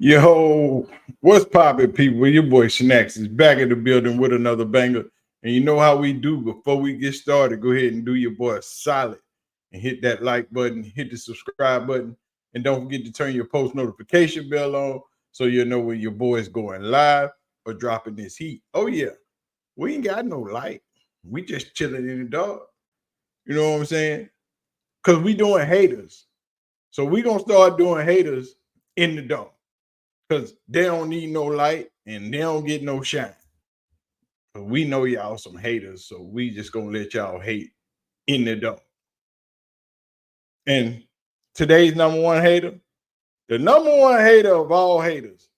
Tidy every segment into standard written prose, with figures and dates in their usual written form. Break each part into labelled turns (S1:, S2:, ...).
S1: Yo, what's poppin', people? Your boy Snacks is back in the building with another banger. And you know how we do. Before we get started, go ahead and do your boy a solid and hit that like button, hit the subscribe button, and don't forget to turn your post notification bell on so you'll know when your boy is going live or dropping this heat. Oh yeah, we ain't got no light. We just chilling in the dark. You know what I'm saying? Because we doing haters. So we gonna start doing haters in the dark. Because they don't need no light and they don't get no shine. But we know y'all some haters, so we just gonna let y'all hate in the dark. And today's number one hater, the number one hater of all haters,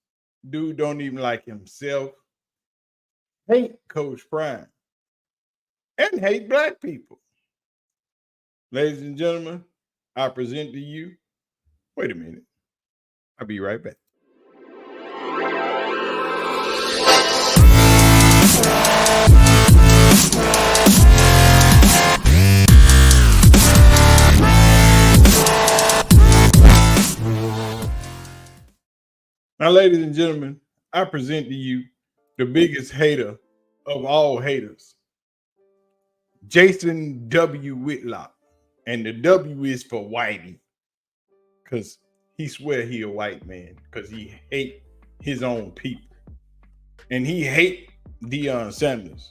S1: dude don't even like himself, hate Coach Prime, and hate black people. Ladies and gentlemen, I present to you. Wait a minute. I'll be right back. Now, ladies and gentlemen, I present to you the biggest hater of all haters, Jason W. Whitlock. And the W is for Whitey, because he swear he a white man, because he hate his own people. And he hate Deionsanders.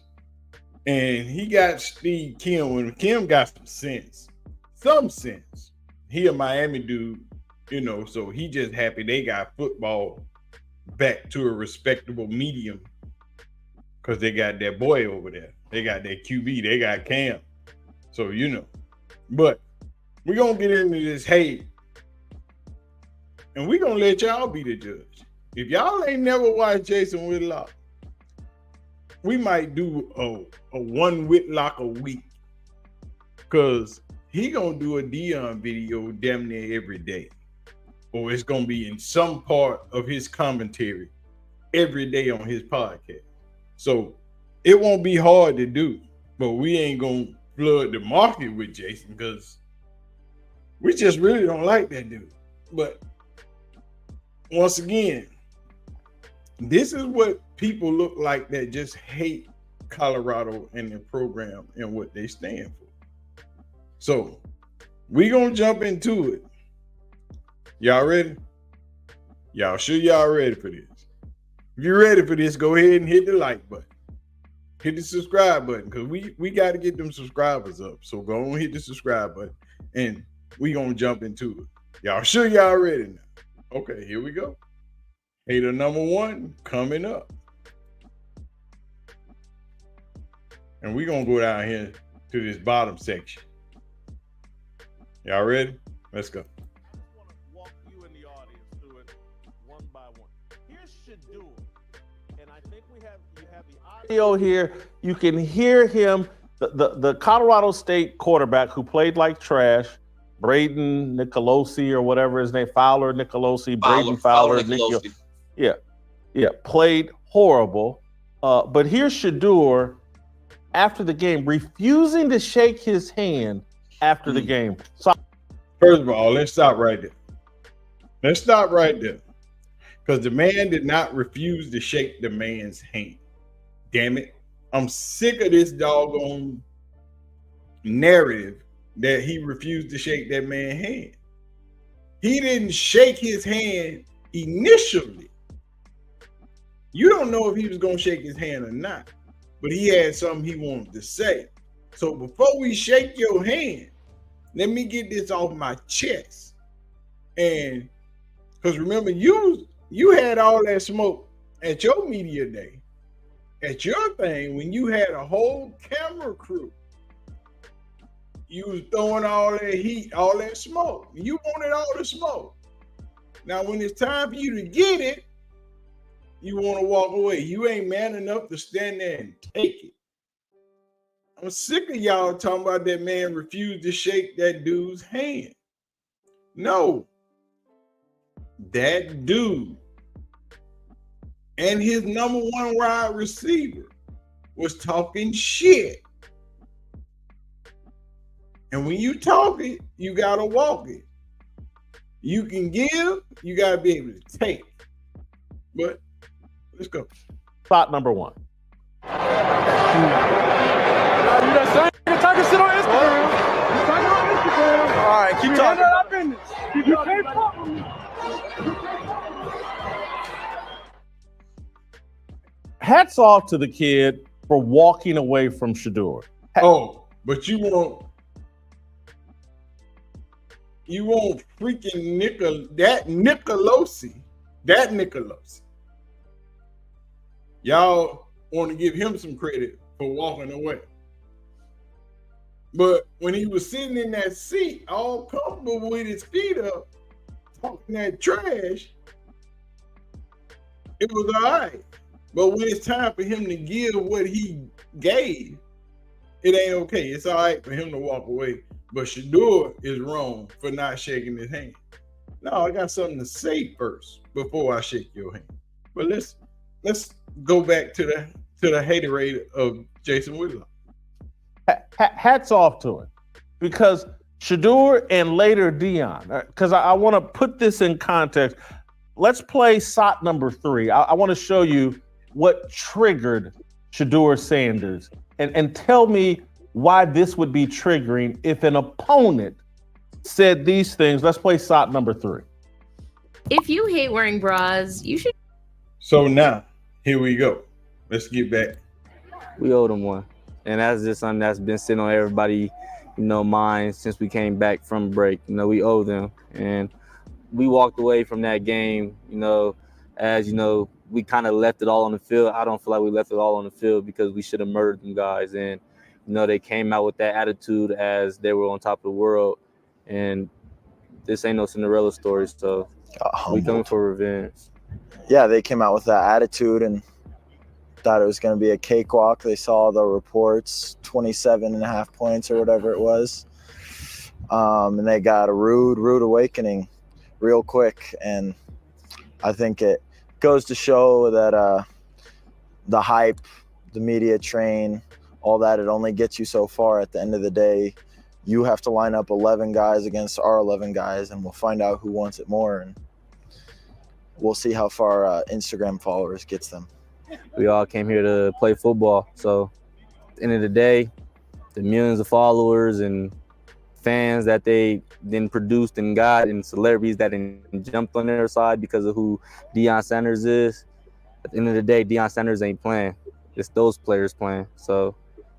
S1: And he got Steve Kim, when Kim got some sense. He a Miami dude, so he just happy they got football back to a respectable medium because they got that boy over there. They got that QB. They got Cam. So, But we're going to get into this hate, and we're going to let y'all be the judge. If y'all ain't never watched Jason Whitlock, we might do a one Whitlock a week, because he going to do a Deion video damn near every day. Or it's going to be in some part of his commentary every day on his podcast. So it won't be hard to do, but we ain't going to flood the market with Jason because we just really don't like that dude. But once again, this is what people look like that just hate Colorado and their program and what they stand for. So we going to jump into it. Y'all ready? Y'all sure y'all ready for this? If you're ready for this, go ahead and hit the like button. Hit the subscribe button, because we got to get them subscribers up. So go on, hit the subscribe button, and we going to jump into it. Y'all sure y'all ready now? Okay, here we go. Hater number one coming up. And we're going to go down here to this bottom section. Y'all ready? Let's go.
S2: Audio here, you can hear him, the Colorado State quarterback who played like trash, Braden Nicolosi or whatever his name, Braden Fowler, played horrible. But here's Shador after the game, refusing to shake his hand after the game. So,
S1: first of all, let's stop right there. Because the man did not refuse to shake the man's hand. Damn it. I'm sick of this doggone narrative that he refused to shake that man's hand. He didn't shake his hand initially. You don't know if he was going to shake his hand or not, but he had something he wanted to say. So before we shake your hand, let me get this off my chest. And because remember, you had all that smoke at your media day. At your thing, when you had a whole camera crew, you was throwing all that heat, all that smoke. You wanted all the smoke. Now, when it's time for you to get it, you want to walk away. You ain't man enough to stand there and take it. I'm sick of y'all talking about that man refused to shake that dude's hand. No. That dude and his number one wide receiver was talking shit. And when you talk it, you gotta walk it. You can give, you gotta be able to take. But let's go.
S2: Thought number one.
S3: You that same talking shit on Instagram. You talking on Instagram.
S4: All right, keep talking.
S3: Our business. You can't fuck with me.
S2: Hats off to the kid for walking away from Shador.
S1: Oh, but you want freaking Nicolosi. Y'all want to give him some credit for walking away. But when he was sitting in that seat, all comfortable with his feet up, talking that trash, it was all right. But when it's time for him to give what he gave, it ain't okay. It's all right for him to walk away. But Shador is wrong for not shaking his hand. No, I got something to say first before I shake your hand. But let's go back to the haterade of Jason Whitlock.
S2: Hats off to him, because Shador and later Deion, because I want to put this in context. Let's play SOT number 3. I want to show you what triggered Shador Sanders, and tell me why this would be triggering if an opponent said these things. Let's play SOT number 3.
S5: If you hate wearing bras, you should.
S1: So now, here we go. Let's get back.
S4: We owed them one. And that's just something that's been sitting on everybody, mind since we came back from break. We owe them. And we walked away from that game, as, we kind of left it all on the field. I don't feel like we left it all on the field because we should have murdered them guys. And, they came out with that attitude as they were on top of the world. And this ain't no Cinderella story, so we coming for revenge.
S6: Yeah, they came out with that attitude and thought it was going to be a cakewalk. They saw the reports, 27.5 points or whatever it was. And they got a rude awakening real quick. And I think it goes to show that the hype, the media train, all that, it only gets you so far. At the end of the day, you have to line up 11 guys against our 11 guys, and we'll find out who wants it more. And we'll see how far Instagram followers gets them.
S4: We all came here to play football. So at the end of the day, the millions of followers and fans that they then produced and got, and celebrities that then jumped on their side because of who Deion Sanders is, at the end of the day, Deion Sanders ain't playing. It's those players playing. So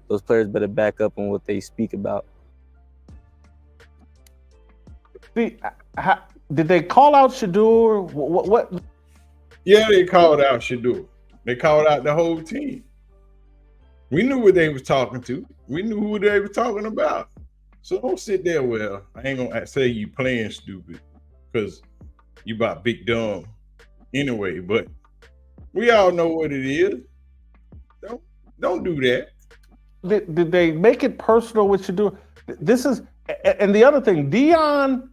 S4: those players better back up on what they speak about.
S2: Did they call out Shador? What?
S1: Yeah, they called out Shador. They called out the whole team. We knew what they was talking to. We knew who they were talking about. So don't sit there. Well, I ain't gonna say you playing stupid because you about big dumb anyway. But we all know what it is. Don't do that.
S2: Did they make it personal with Shador? This is, and the other thing, Deion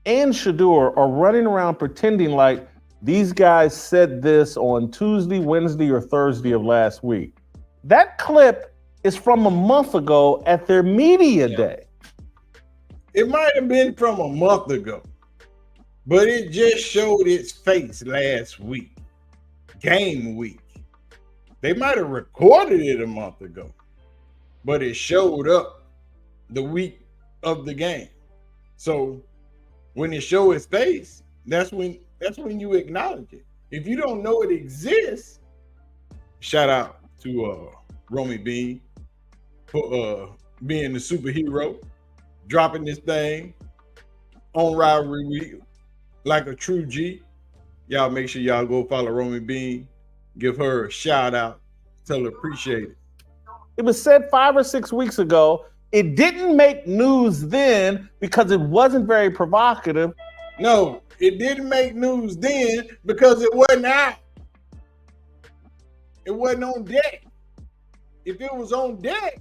S2: and Shador are running around pretending like these guys said this on Tuesday, Wednesday, or Thursday of last week. That clip is from a month ago at their media day.
S1: It might have been from a month ago, but it just showed its face last week, game week. They might have recorded it a month ago, but it showed up the week of the game. So when it shows its face, that's when you acknowledge it. If you don't know it exists, shout out to Romy Bean for being the superhero, dropping this thing on Rivalry Week like a true G. Y'all make sure y'all go follow Romy Bean, give her a shout out, tell her appreciate it.
S2: It was said 5 or 6 weeks ago. It didn't make news then because it wasn't very provocative.
S1: No, it didn't make news then because it wasn't out. It wasn't on deck. If it was on deck,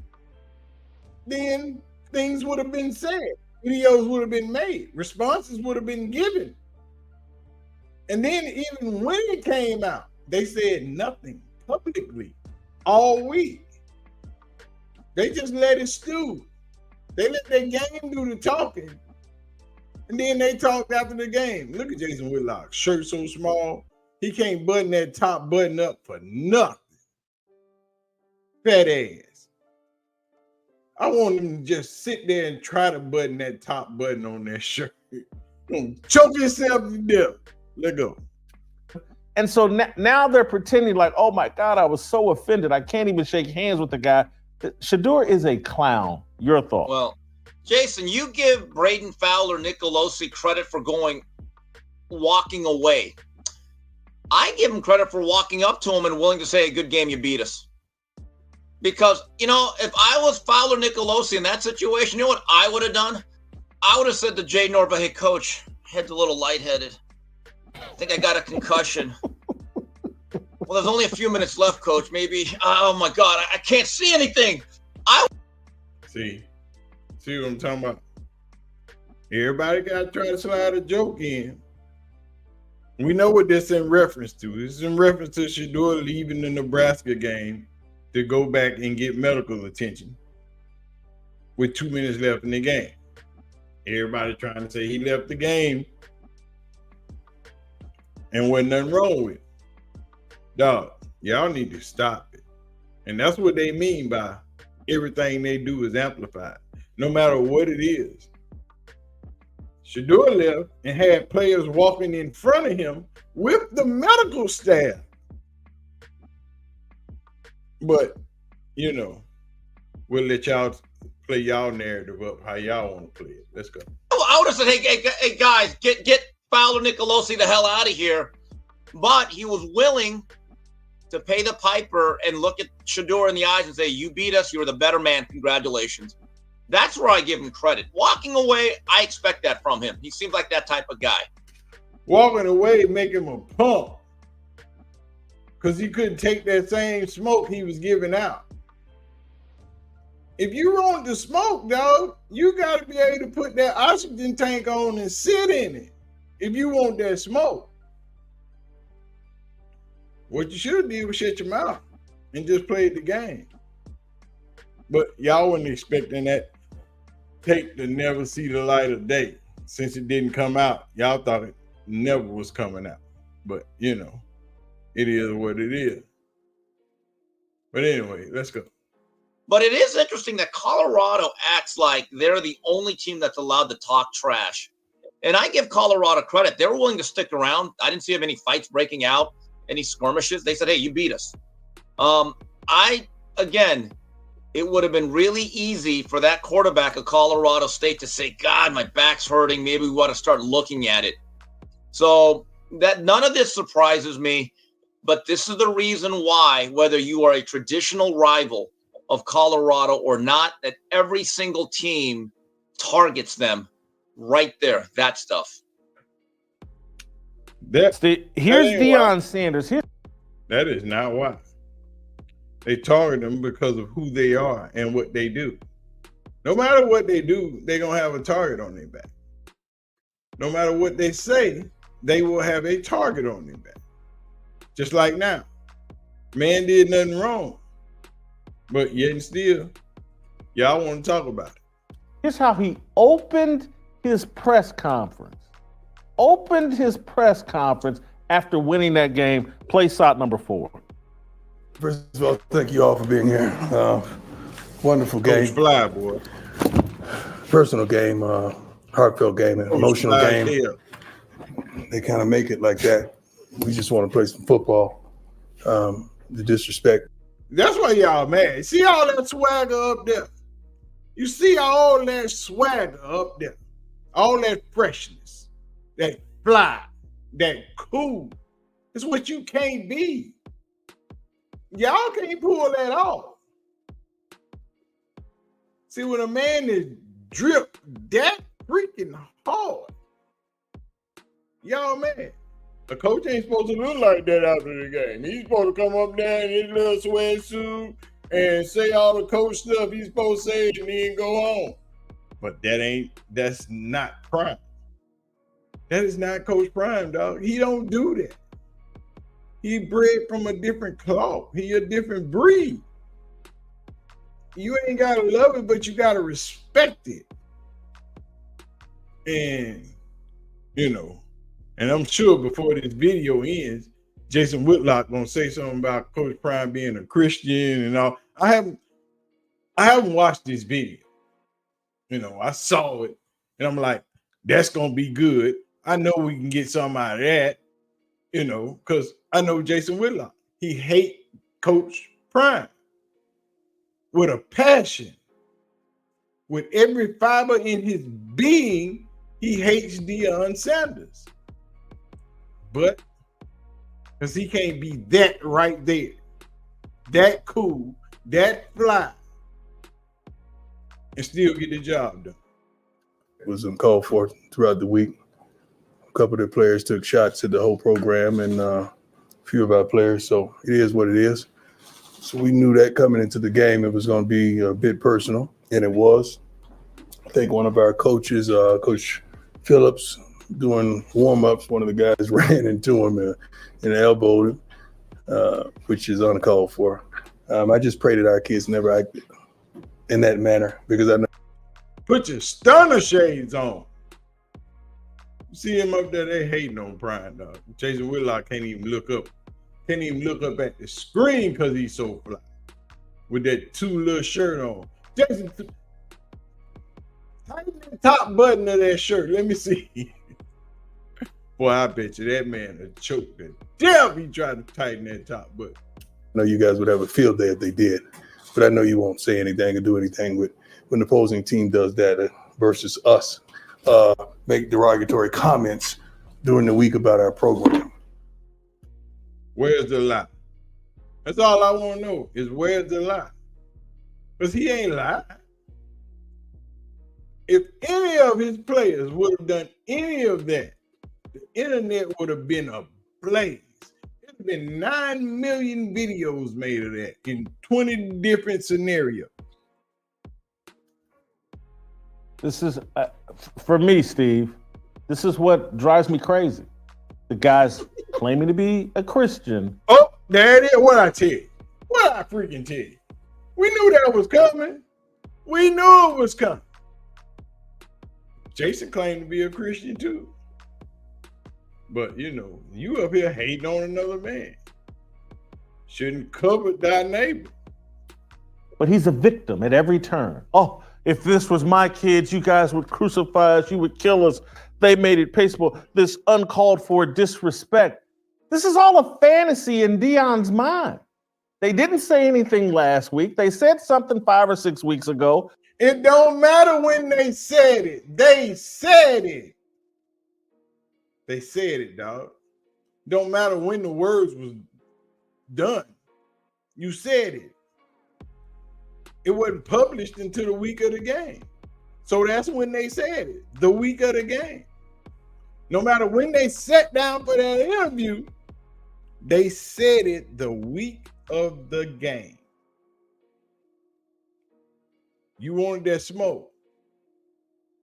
S1: then things would have been said. Videos would have been made. Responses would have been given. And then even when it came out, they said nothing publicly all week. They just let it stew. They let their game do the talking. And then they talked after the game. Look at Jason Whitlock, shirt so small. He can't button that top button up for nothing. Fat ass. I want him to just sit there and try to button that top button on that shirt. Choke yourself to death. Let go.
S2: And so now they're pretending like, oh my God, I was so offended. I can't even shake hands with the guy. Shedeur is a clown. Your thought?
S7: Well, Jason, you give Braden Fowler, Nicolosi credit for walking away. I give him credit for walking up to him and willing to say, a good game, you beat us. Because, if I was Fowler, Nicolosi in that situation, you know what I would have done? I would have said to Jay Norva, hey, coach, head's a little lightheaded. I think I got a concussion. Well, there's only a few minutes left, coach. Maybe, oh my God, I can't see anything.
S1: See what I'm talking about? Everybody got to try to slide a joke in. We know what this in reference to. This is in reference to Shedeur leaving the Nebraska game to go back and get medical attention with 2 minutes left in the game. Everybody trying to say he left the game and wasn't nothing wrong with it. Dog, y'all need to stop it. And that's what they mean by everything they do is amplified, no matter what it is. Shedeur left and had players walking in front of him with the medical staff. But, we'll let y'all play y'all narrative up how y'all want to play it. Let's go.
S7: I would have said, hey guys, get Fowler, Nicolosi the hell out of here. But he was willing to pay the piper and look at Shedeur in the eyes and say, you beat us. You were the better man. Congratulations. That's where I give him credit. Walking away, I expect that from him. He seems like that type of guy.
S1: Walking away make him a punk because he couldn't take that same smoke he was giving out. If you want to smoke, dog, you got to be able to put that oxygen tank on and sit in it if you want that smoke. What you should do was shut your mouth and just play the game. But y'all wasn't expecting that tape to never see the light of day. Since it didn't come out, y'all thought it never was coming out. But, it is what it is. But anyway, let's go.
S7: But it is interesting that Colorado acts like they're the only team that's allowed to talk trash. And I give Colorado credit. They were willing to stick around. I didn't see any fights breaking out, any skirmishes. They said, hey, you beat us. It would have been really easy for that quarterback of Colorado State to say, God, my back's hurting. Maybe we want to start looking at it. So that none of this surprises me, but this is the reason why, whether you are a traditional rival of Colorado or not, that every single team targets them right there. That stuff.
S2: Here's Deion Sanders.
S1: That is not why. They target them because of who they are and what they do. No matter what they do, they're going to have a target on their back. No matter what they say, they will have a target on their back. Just like now. Man did nothing wrong. But yet and still, y'all want to talk about it.
S2: Here's how he opened his press conference. After winning that game. Play shot number 4.
S8: First of all, thank you all for being here. Wonderful game.
S1: Coach Fly, boy.
S8: Personal game, heartfelt game, an emotional game. They kind of make it like that. We just want to play some football. The disrespect.
S1: That's why y'all mad. See all that swagger up there? You see all that swagger up there? All that freshness, that fly, that cool. It's what you can't be. Y'all can't pull that off. See, when a man is dripped that freaking hard, y'all mad. A coach ain't supposed to look like that after the game. He's supposed to come up there in his little sweatsuit and say all the coach stuff he's supposed to say and then go home. But that's not Prime. That is not Coach Prime, dog. He don't do that. He bred from a different cloth. He a different breed. You ain't gotta love it, but you gotta respect it. And, and I'm sure before this video ends, Jason Whitlock gonna say something about Coach Prime being a Christian and all. I haven't watched this video. I saw it and I'm like, that's gonna be good. I know we can get something out of that, because I know Jason Whitlock. He hate Coach Prime with a passion. With every fiber in his being, he hates Deion Sanders. But because he can't be that right there, that cool, that fly, and still get the job done.
S8: It was uncalled for throughout the week. A couple of the players took shots at the whole program and a few of our players. So it is what it is. So we knew that coming into the game, it was going to be a bit personal, and it was. I think one of our coaches, Coach Phillips, doing warm-ups, one of the guys ran into him and elbowed him, which is uncalled for. I just pray that our kids never act in that manner, because I know.
S1: Put your stunner shades on. You see him up there, they hating on Prime, dog. Jason Whitlock can't even look up at the screen because he's so fly. With that little shirt on. Jason, tighten the top button of that shirt. Let me see. Boy, I bet you that man would choke the devil he tried to tighten that top button.
S8: I know you guys would have a field day if they did, but I know you won't say anything or do anything when the opposing team does that versus us. Make derogatory comments during the week about our program.
S1: Where's the lie? That's all I want to know is where's the lie? Because he ain't lied. If any of his players would have done any of that, the internet would have been ablaze. There's been 9 million videos made of that in 20 different scenarios.
S2: This is, for me, Steve, this is what drives me crazy. The guy's claiming to be a Christian.
S1: Oh, there it is. What I tell you? What I freaking tell you? We knew that was coming. We knew it was coming. Jason claimed to be a Christian too. But, you up here hating on another man. Shouldn't cover thy neighbor.
S2: But he's a victim at every turn. Oh, if this was my kids, you guys would crucify us, you would kill us. They made it peaceable. This uncalled for disrespect. This is all a fantasy in Deion's mind. They didn't say anything last week. They said something 5 or 6 weeks ago.
S1: It don't matter when they said it. They said it. They said it, dog. Don't matter when the words was done. You said it. It wasn't published until the week of the game. So that's when they said it, the week of the game. No matter when they sat down for that interview, they said it the week of the game. You wanted that smoke,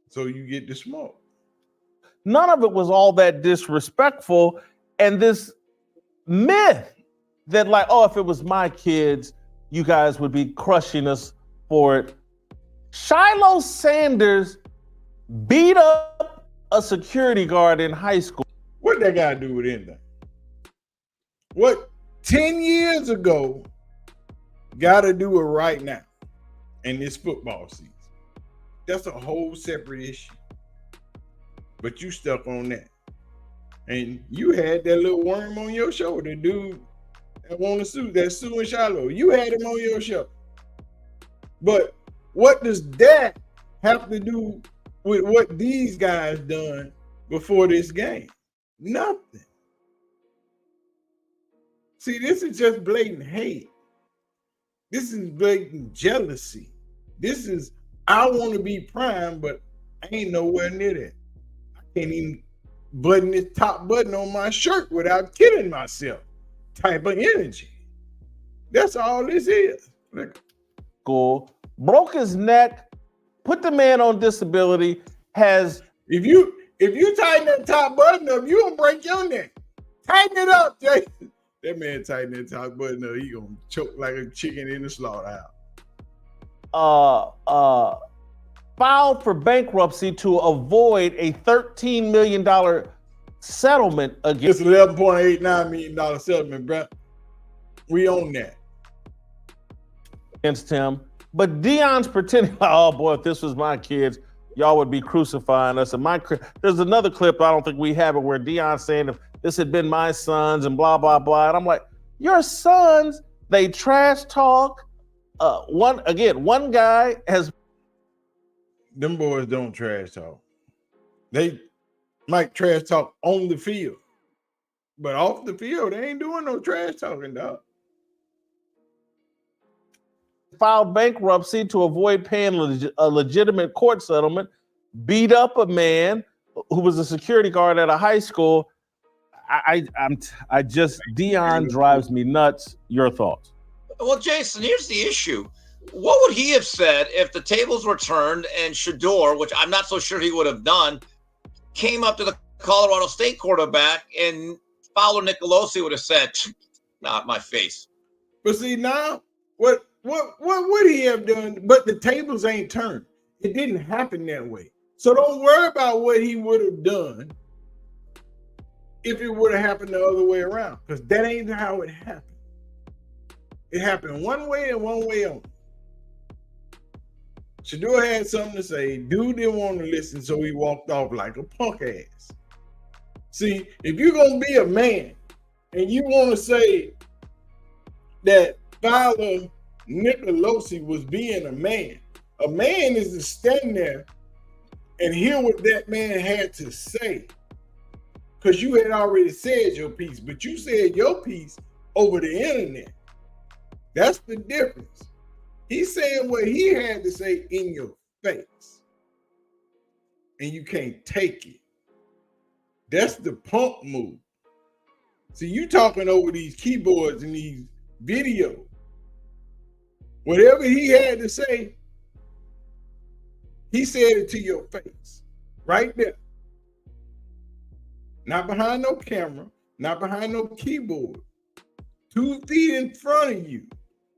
S1: so you get the smoke.
S2: None of it was all that disrespectful. And this myth that if it was my kids, you guys would be crushing us for it. Shiloh Sanders beat up a security guard in high school.
S1: What that got to do with anything? What 10 years ago got to do it right now in this football season? That's a whole separate issue. But you stuck on that. And you had that little worm on your shoulder, dude. That want to sue, that Sue and Shiloh. You had him on your show. But what does that have to do with what these guys done before this game? Nothing. See, this is just blatant hate. This is blatant jealousy. This is, I want to be Prime, but I ain't nowhere near that. I can't even button this top button on my shirt without killing myself. Type of energy. That's all this is.
S2: Cool. Broke his neck, put the man on disability, has...
S1: If you tighten that top button up, you gonna break your neck. Tighten it up, Jason. That man tighten that top button up, he gonna choke like a chicken in the slaughterhouse.
S2: Filed for bankruptcy to avoid a $13 million settlement
S1: It's $11.89 million settlement, bro. We own that.
S2: against him. But Deion's pretending, oh boy, if this was my kids, y'all would be crucifying us. And there's another clip, I don't think we have it, where Deion's saying, if this had been my sons and blah, blah, blah. And I'm like, your sons, they trash talk. One guy has.
S1: Them boys don't trash talk. They might trash talk on the field. But off the field, they ain't doing no trash talking, dog.
S2: Filed bankruptcy to avoid paying a legitimate court settlement, beat up a man who was a security guard at a high school. Deion drives me nuts. Your thoughts?
S7: Well, Jason, here's the issue. What would he have said if the tables were turned and Shedeur, which I'm not so sure he would have done, came up to the Colorado State quarterback and Fowler Nicolosi would have said, not my face.
S1: But see, now, what would he have done? But the tables ain't turned. It didn't happen that way. So don't worry about what he would have done if it would have happened the other way around, because that ain't how it happened. It happened one way and one way only. Shedeur had something to say. Dude didn't want to listen, so he walked off like a punk ass. See, if you're going to be a man and you want to say that Fowler Nicolosi was being a man is to stand there and hear what that man had to say. Because you had already said your piece, but you said your piece over the internet. That's the difference. He's saying what he had to say in your face, and you can't take it. That's the punk move. See, you talking over these keyboards and these videos. Whatever he had to say, he said it to your face, right there. Not behind no camera, not behind no keyboard. 2 feet in front of you,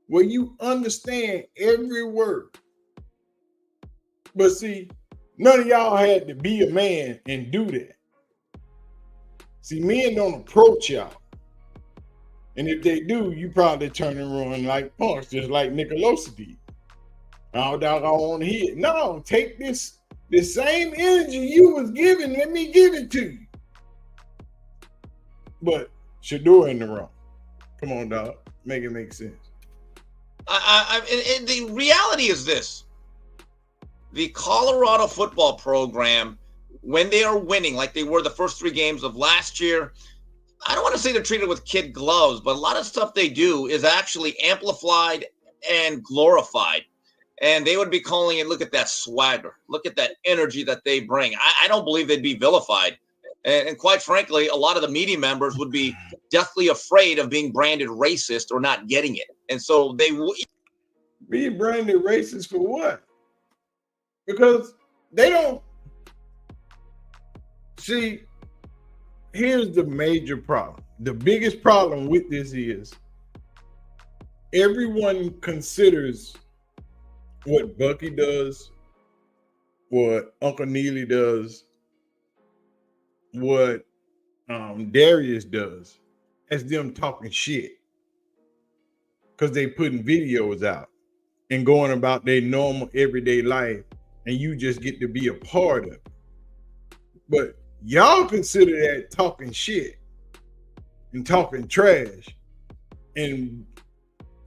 S1: where you understand every word. But see, none of y'all had to be a man and do that. See, men don't approach y'all. And if they do, you probably turn and run like punks, just like Nicolosi did. Oh, dog, I want to hear it. No, take this same energy you was giving, let me give it to you. But Shedeur in the wrong. Come on, dog. Make it make sense.
S7: And the reality is this. The Colorado football program, when they are winning, like they were the first 3 games of last year, I don't want to say they're treated with kid gloves, but a lot of stuff they do is actually amplified and glorified. And they would be calling it, look at that swagger. Look at that energy that they bring. I don't believe they'd be vilified. And quite frankly, a lot of the media members would be deathly afraid of being branded racist or not getting it. And so they would
S1: be branded racist for what? Because they don't see. Here's the major problem. The biggest problem with this is everyone considers what Bucky does, what Uncle Neely does, what Darius does as them talking shit, because they putting videos out and going about their normal everyday life, and you just get to be a part of it. But y'all consider that talking shit and talking trash and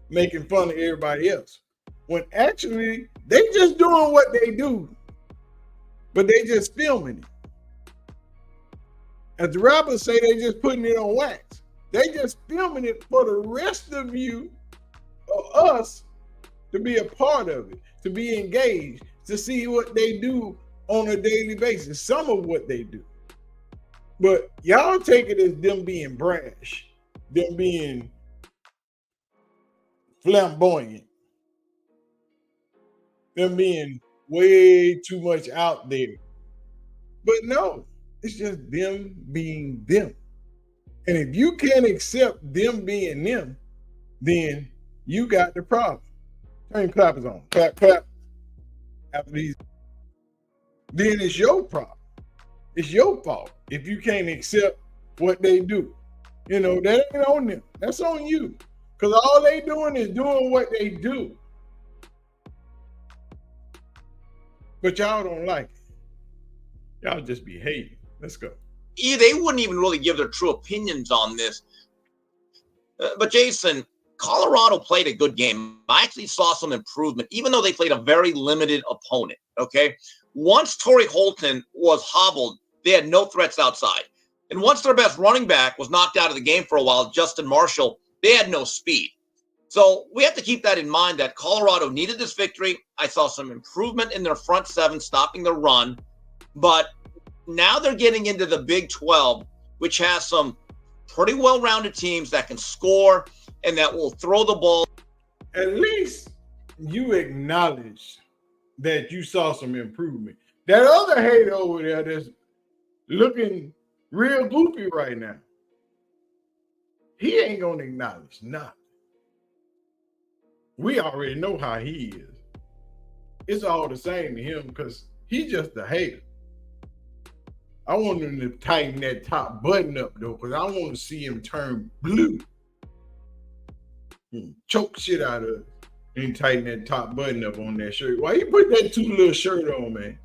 S1: making fun of everybody else, when actually they just doing what they do, but they just filming it. As the rappers say, they just putting it on wax. They just filming it for the rest of you, or us, to be a part of it, to be engaged, to see what they do on a daily basis, some of what they do. But y'all take it as them being brash, them being flamboyant, them being way too much out there. But no, it's just them being them. And if you can't accept them being them, then you got the problem. Turn your clappers on. Clap, clap. After these, then it's your problem. It's your fault if you can't accept what they do. You know, that ain't on them. That's on you. Because all they doing is doing what they do. But y'all don't like it. Y'all just be hating. Let's go.
S7: Yeah, they wouldn't even really give their true opinions on this. But Jason, Colorado played a good game. I actually saw some improvement, even though they played a very limited opponent. Okay. Once Torrey Holton was hobbled, they had no threats outside. And once their best running back was knocked out of the game for a while, Justin Marshall, they had no speed. So we have to keep that in mind that Colorado needed this victory. I saw some improvement in their front seven, stopping the run. But now they're getting into the Big 12, which has some pretty well-rounded teams that can score and that will throw the ball.
S1: At least you acknowledge that you saw some improvement. That other hater over there that's looking real goofy right now, he ain't going to acknowledge nothing. We already know how he is. It's all the same to him because he's just a hater. I want him to tighten that top button up, though, because I want to see him turn blue. Choke shit out of it and tighten that top button up on that shirt. Why you put that too little shirt on, man?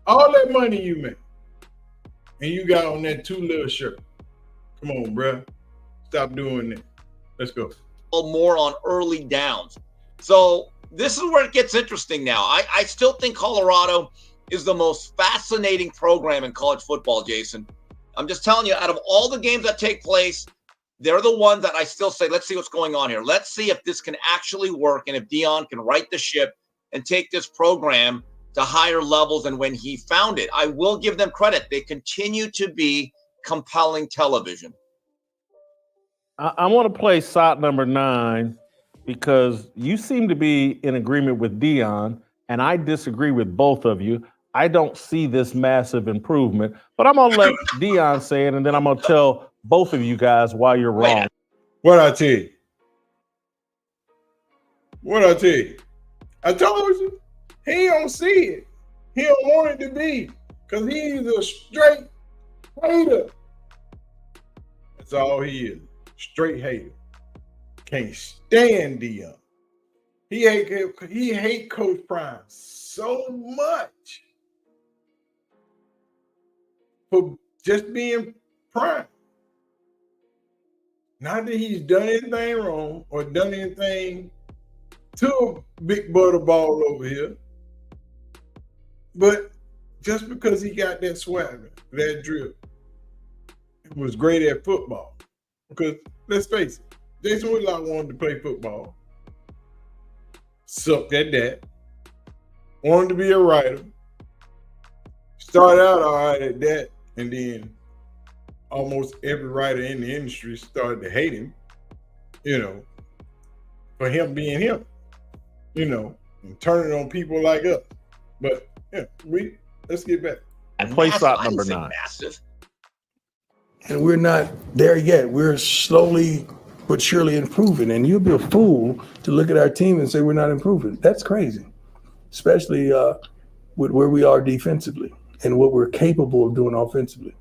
S1: All that money you make, and you got on that too little shirt. Come on, bruh. Stop doing that. Let's go.
S7: More on early downs. So this is where it gets interesting now. I still think Colorado is the most fascinating program in college football, Jason. I'm just telling you, out of all the games that take place, they're the ones that I still say, let's see what's going on here. Let's see if this can actually work and if Deion can right the ship and take this program to higher levels than when he found it. I will give them credit. They continue to be compelling television.
S2: I want to play shot number 9 because you seem to be in agreement with Deion, and I disagree with both of you. I don't see this massive improvement, but I'm going to let Deion say it, and then I'm going to tell both of you guys why you're wrong.
S1: What I tell you? What I tell you? I told you. He don't see it. He don't want it to be because he's a straight hater. That's all he is. Straight hater. Can't stand Deion. He hate Coach Prime so much for just being Prime. Not that he's done anything wrong or done anything to a big butterball over here, but just because he got that swagger, that drip, he was great at football. Because let's face it, Jason Whitlock wanted to play football, sucked at that, wanted to be a writer, started out all right at that, and then almost every writer in the industry started to hate him, for him being him, and turning on people like us. But yeah, let's get back.
S2: And play shot number 9.
S7: Massive.
S8: And we're not there yet. We're slowly but surely improving. And you'll be a fool to look at our team and say we're not improving. That's crazy, especially with where we are defensively and what we're capable of doing offensively.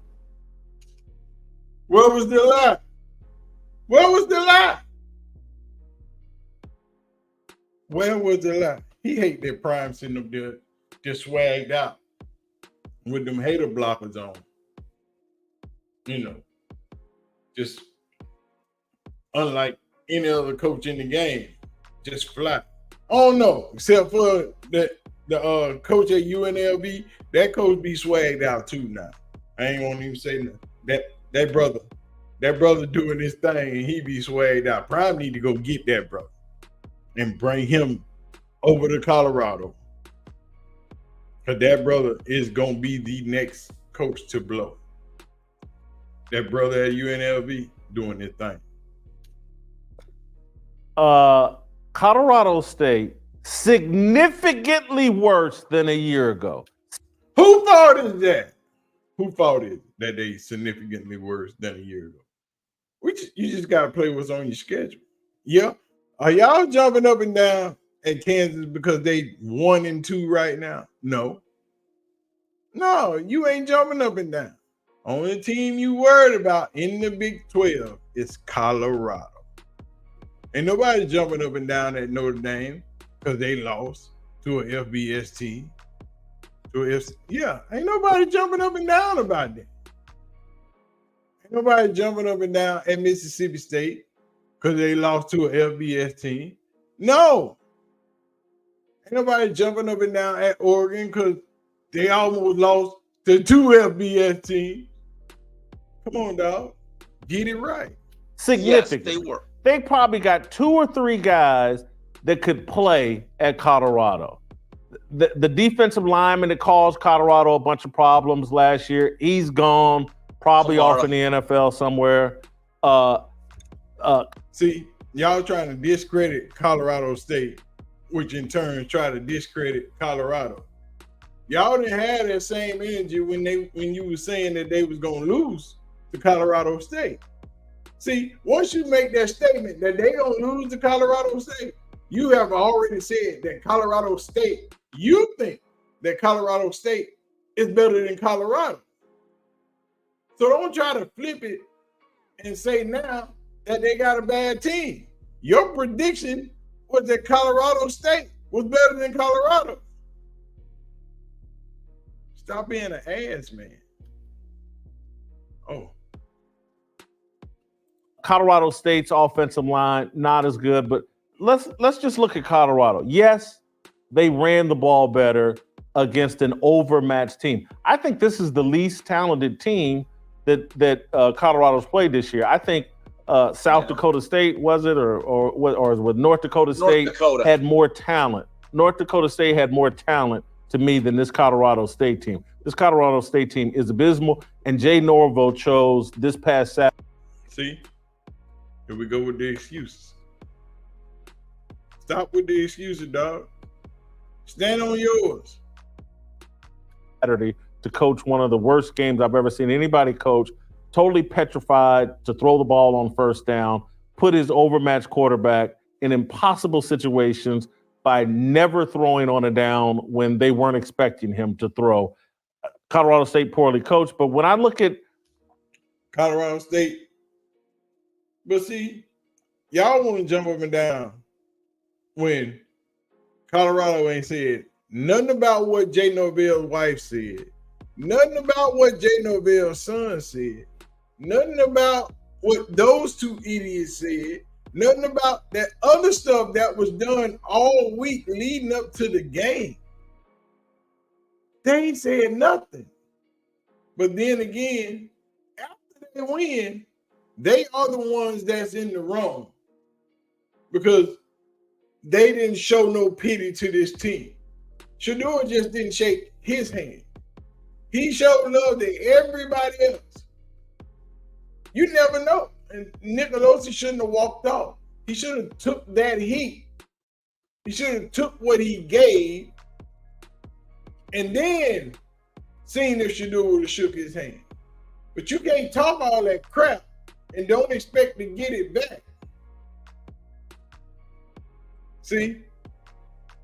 S1: What was the lie? What was the lie? Where was the lie? He hate that Prime sitting up there just swagged out with them hater blockers on. Just unlike any other coach in the game, just fly. Oh no, except for the coach at UNLV, that coach be swagged out too now. I ain't gonna even say nothing. That brother doing his thing and he be swagged out. Prime need to go get that brother and bring him over to Colorado. Cause that brother is gonna be the next coach to blow. That brother at UNLV doing his thing.
S2: Colorado State, significantly worse than a year ago.
S1: Who fault is that? Who fault is that they significantly worse than a year ago? You just got to play what's on your schedule. Yeah. Are y'all jumping up and down at Kansas because they 1-2 right now? No. No, you ain't jumping up and down. Only team you worried about in the Big 12 is Colorado. Ain't nobody jumping up and down at Notre Dame because they lost to an FBS team. Ain't nobody jumping up and down about that. Ain't nobody jumping up and down at Mississippi State because they lost to an FBS team. No. Ain't nobody jumping up and down at Oregon because they almost lost to 2 FBS teams. Come on, dog. Get it right.
S2: Significant.
S7: Yes, they were.
S2: They probably got 2 or 3 guys that could play at Colorado. The defensive lineman that caused Colorado a bunch of problems last year, he's gone, probably off in the NFL somewhere.
S1: See, y'all trying to discredit Colorado State, which in turn try to discredit Colorado. Y'all didn't have that same energy when you were saying that they was gonna lose to Colorado State. See, once you make that statement that they gonna lose to Colorado State, you have already said that Colorado State, you think that Colorado State is better than Colorado. So don't try to flip it and say now that they got a bad team. Your prediction was that Colorado State was better than Colorado. Stop being an ass, man. Oh.
S2: Colorado State's offensive line, not as good, but let's just look at Colorado. Yes, they ran the ball better against an overmatched team. I think this is the least talented team that Colorado's played this year. I think South Dakota State, was it, or with North Dakota State had more talent. North Dakota State had more talent to me than this Colorado State team. This Colorado State team is abysmal, and Jay Norville chose this past Saturday.
S1: See, here we go with the excuses. Stop with the excuses, dog. Stand on yours.
S2: Saturday to coach one of the worst games I've ever seen anybody coach, totally petrified to throw the ball on first down, put his overmatched quarterback in impossible situations by never throwing on a down when they weren't expecting him to throw. Colorado State poorly coached, but when I look at
S1: Colorado State, but see, y'all want to jump up and down when Colorado ain't said nothing about what Jay Norville's wife said, nothing about what Jay Norville's son said, nothing about what those 2 idiots said, nothing about that other stuff that was done all week leading up to the game. They ain't said nothing. But then again, after they win, they are the ones that's in the wrong because they didn't show no pity to this team. Shedeur just didn't shake his hand. He showed love to everybody else. You never know. And Nicolosi shouldn't have walked off. He should have took that heat. He should have took what he gave and then seen if Shedeur would have shook his hand. But you can't talk all that crap and don't expect to get it back. See,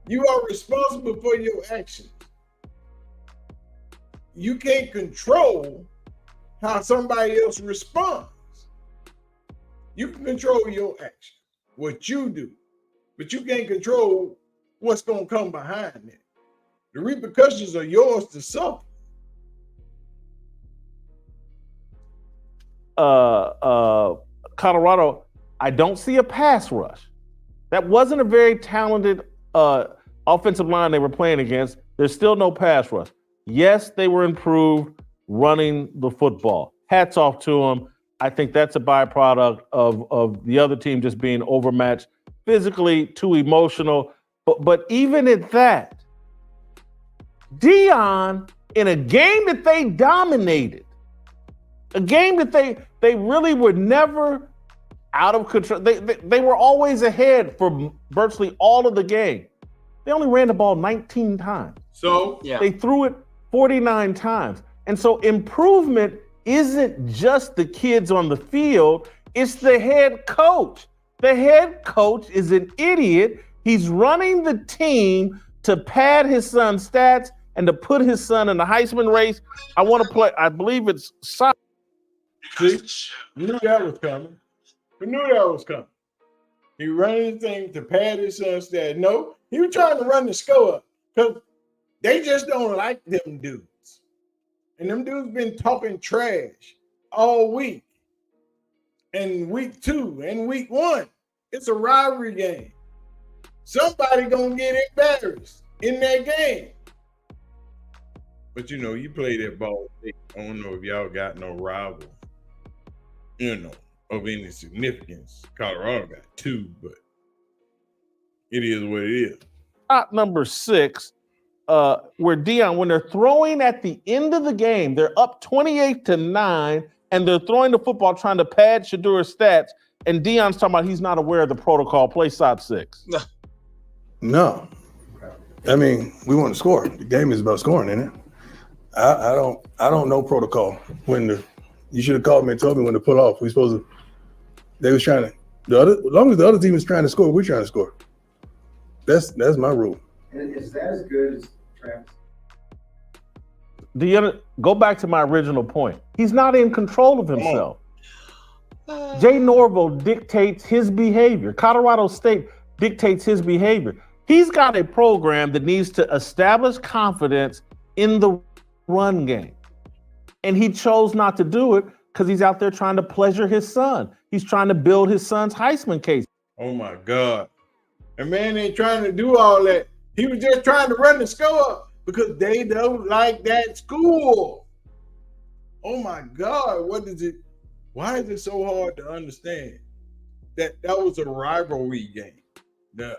S1: you are responsible for your actions. You can't control how somebody else responds. You can control your actions, what you do, but you can't control what's going to come behind it. The repercussions are yours to suffer.
S2: Colorado, I don't see a pass rush. That wasn't a very talented offensive line they were playing against. There's still no pass rush. Yes, they were improved running the football. Hats off to them. I think that's a byproduct of the other team just being overmatched physically, too emotional. But even at that, Deion, in a game that they dominated, a game that they really were never out of control. They were always ahead for virtually all of the game. They only ran the ball 19 times.
S1: So
S2: they threw it 49 times. And so improvement isn't just the kids on the field, it's the head coach. The head coach is an idiot. He's running the team to pad his son's stats. and to put his son in the Heisman race. I want to play, I believe it's
S1: See, we knew that was coming. We knew that was coming. He running his thing to pad his son's stat. No, he was trying to run the score up because they just don't like them dudes. And them dudes been talking trash all week. And week 2 and week 1. It's a rivalry game. Somebody gonna get embarrassed in that game. But you know, you play that ball. I don't know if y'all got no rival, of any significance. Colorado got 2, but it is what it is.
S2: Shot number 6, where Deion, when they're throwing at the end of the game, they're up 28-9, and they're throwing the football trying to pad Shadur's stats, and Deion's talking about he's not aware of the protocol. Play shot 6.
S8: No. I mean, we want to score. The game is about scoring, isn't it? I don't know protocol. You should have called me and told me when to pull off. They was trying to, as long as the other team is trying to score, we're trying to score. That's my rule.
S9: And is that as good as Travis?
S2: Go back to my original point. He's not in control of himself. Jay Norville dictates his behavior. Colorado State dictates his behavior. He's got a program that needs to establish confidence in the run game. And he chose not to do it because he's out there trying to pleasure his son. He's trying to build his son's Heisman case.
S1: Oh my God. And man ain't trying to do all that. He was just trying to run the score up because they don't like that school. Oh my God. Why is it so hard to understand that was a rivalry game? The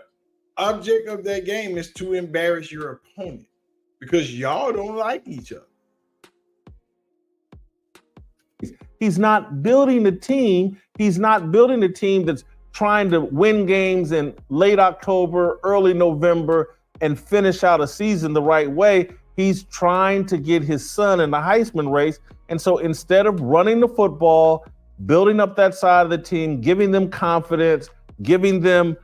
S1: object of that game is to embarrass your opponent because y'all don't like each other.
S2: He's not building a team. He's not building a team that's trying to win games in late October, early November, and finish out a season the right way. He's trying to get his son in the Heisman race. And so instead of running the football, building up that side of the team, giving them confidence, giving them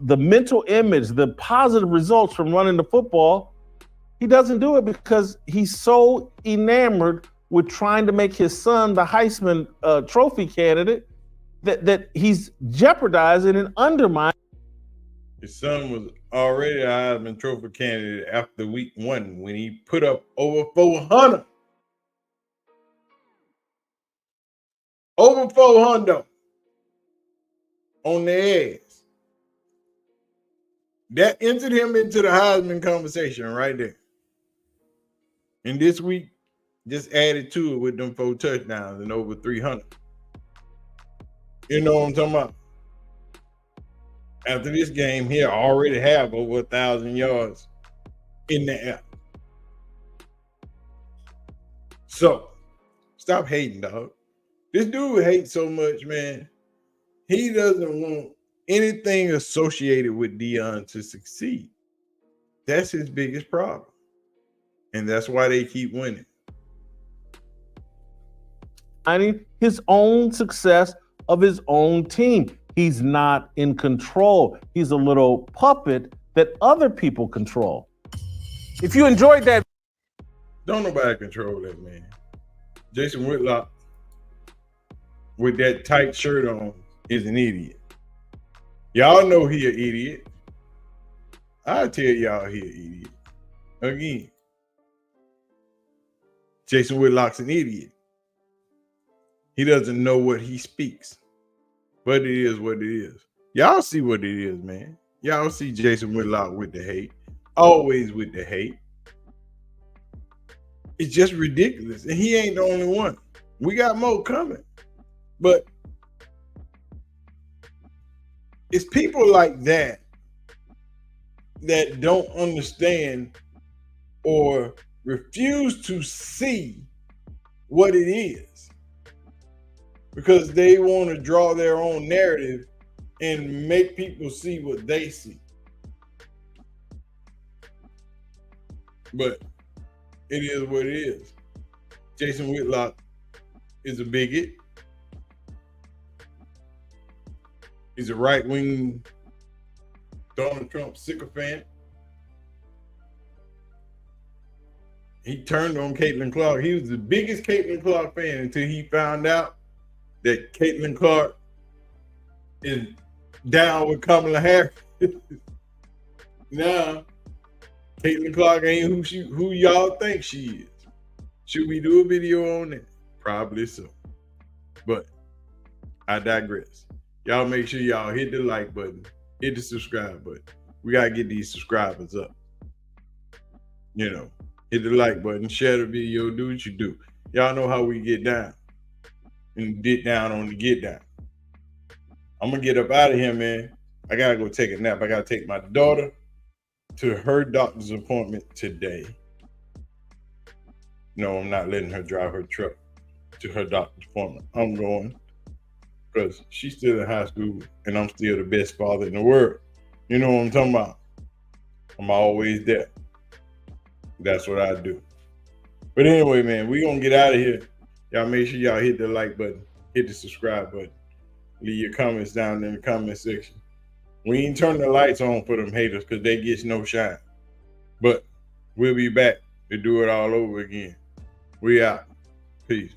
S2: the mental image, the positive results from running the football, he doesn't do it because he's so enamored with trying to make his son the Heisman Trophy candidate that he's jeopardizing and undermining.
S1: His son was already a Heisman Trophy candidate after week 1 when he put up over 400. Over 400 on their ass. That entered him into the Heisman conversation right there. And this week, just added to it with them 4 touchdowns and over 300. You know what I'm talking about? After this game, he'll already have over 1,000 yards in the air. So, stop hating, dog. This dude hates so much, man. He doesn't want anything associated with Deion to succeed. That's his biggest problem. And that's why they keep winning.
S2: His own success of his own team. He's not in control. He's a little puppet that other people control. If you enjoyed that,
S1: don't nobody control that, man. Jason Whitlock with that tight shirt on is an idiot. Y'all know he an idiot. I'll tell y'all he an idiot. Again. Jason Whitlock's an idiot. He doesn't know what he speaks. But it is what it is. Y'all see what it is, man. Y'all see Jason Whitlock with the hate. Always with the hate. It's just ridiculous. And he ain't the only one. We got more coming. But it's people like that that don't understand or refuse to see what it is because they want to draw their own narrative and make people see what they see. But it is what it is. Jason Whitlock is a bigot. He's a right-wing Donald Trump sycophant. he turned on Caitlin Clark. He was the biggest Caitlin Clark fan until he found out that Caitlin Clark is down with Kamala Harris. Now, Caitlin Clark ain't who y'all think she is. Should we do a video on that? Probably so. But I digress. Y'all make sure y'all hit the like button, hit the subscribe button. We gotta get these subscribers up. You know, hit the like button, share the video, do what you do. Y'all know how we get down. And get down on the get down. I'm gonna get up out of here, man. I gotta go take a nap. I gotta take my daughter to her doctor's appointment today. No, I'm not letting her drive her truck to her doctor's appointment. I'm going because she's still in high school and I'm still the best father in the world. You know what I'm talking about? I'm always there. That's what I do. But anyway, man, we gonna get out of here. Y'all make sure y'all hit the like button, hit the subscribe button. Leave your comments down in the comment section. We ain't turn the lights on for them haters because they get no shine. But we'll be back to do it all over again. We out. Peace.